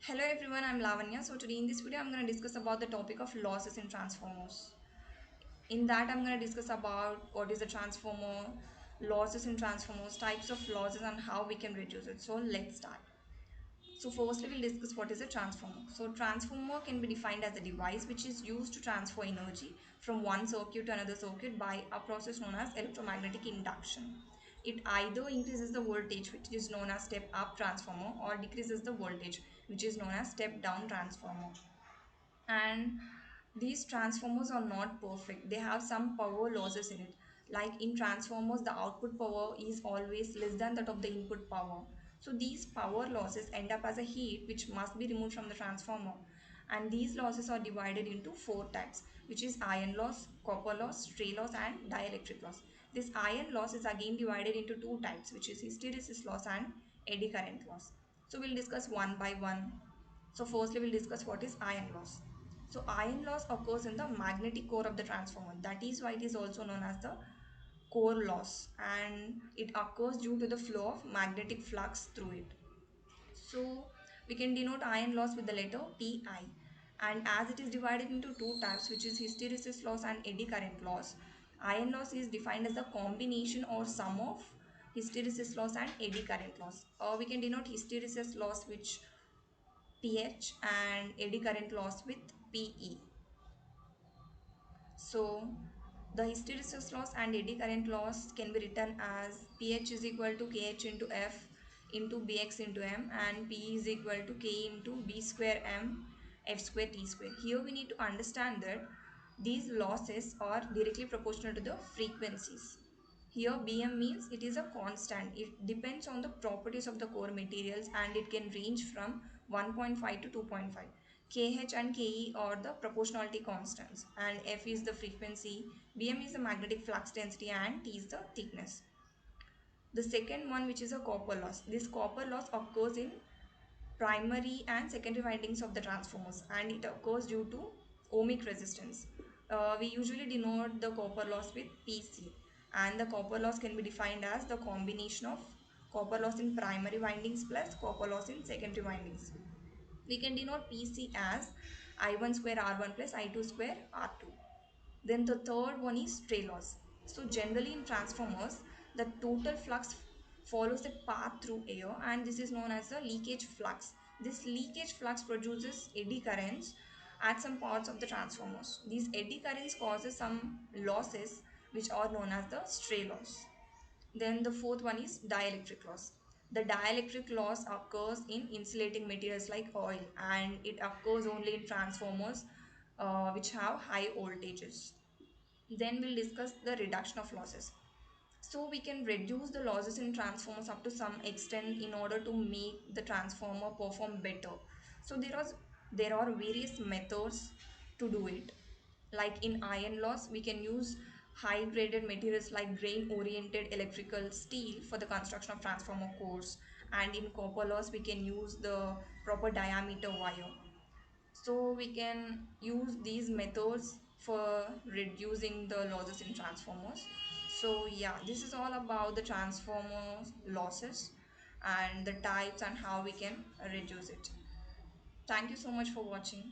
Hello everyone, I'm Lavanya. So today in this video I'm going to discuss about the topic of losses in transformers. In that I'm going to discuss about what is a transformer, losses in transformers, types of losses and how we can reduce it. So let's start. So firstly we'll discuss what is a transformer. So transformer can be defined as a device which is used to transfer energy from one circuit to another circuit by a process known as electromagnetic induction. It either increases the voltage, which is known as step up transformer, or decreases the voltage, which is known as step down transformer. And these transformers are not perfect, they have some power losses in it. Like in transformers the output power is always less than that of the input power, so these power losses end up as a heat which must be removed from the transformer. And these losses are divided into four types, which is iron loss, copper loss, stray loss and dielectric loss. This iron loss is again divided into two types, which is hysteresis loss and eddy current loss. So we'll discuss one by one. So firstly we'll discuss what is iron loss. So iron loss occurs in the magnetic core of the transformer. That is why it is also known as the core loss, and it occurs due to the flow of magnetic flux through it. So we can denote iron loss with the letter Pi. And as it is divided into two types, which is hysteresis loss and eddy current loss, iron loss is defined as the combination or sum of hysteresis loss and eddy current loss. Or we can denote hysteresis loss which pH and eddy current loss with PE. So the hysteresis loss and eddy current loss can be written as pH is equal to KH into F into Bx into M, and P is equal to K into B square M F square T square. Here we need to understand that these losses are directly proportional to the frequencies. Here Bm means it is a constant. It depends on the properties of the core materials and it can range from 1.5 to 2.5. Kh and Ke are the proportionality constants and F is the frequency, Bm is the magnetic flux density and T is the thickness. The second one, which is a copper loss. This copper loss occurs in primary and secondary windings of the transformers and it occurs due to ohmic resistance. We usually denote the copper loss with Pc, and the copper loss can be defined as the combination of copper loss in primary windings plus copper loss in secondary windings. We can denote Pc as I1 square R1 plus I2 square R2. Then the third one is stray loss. So generally in transformers, the total flux follows a path through air and this is known as the leakage flux. This leakage flux produces eddy currents at some parts of the transformers. These eddy currents causes some losses which are known as the stray loss. Then the fourth one is dielectric loss. The dielectric loss occurs in insulating materials like oil and it occurs only in transformers which have high voltages. Then we'll discuss the reduction of losses. So we can reduce the losses in transformers up to some extent in order to make the transformer perform better. So there are various methods to do it. Like in iron loss, we can use high graded materials like grain oriented electrical steel for the construction of transformer cores, and in copper loss we can use the proper diameter wire. So we can use these methods for reducing the losses in transformers. So yeah, this is all about the transformer losses and the types and how we can reduce it. Thank you so much for watching.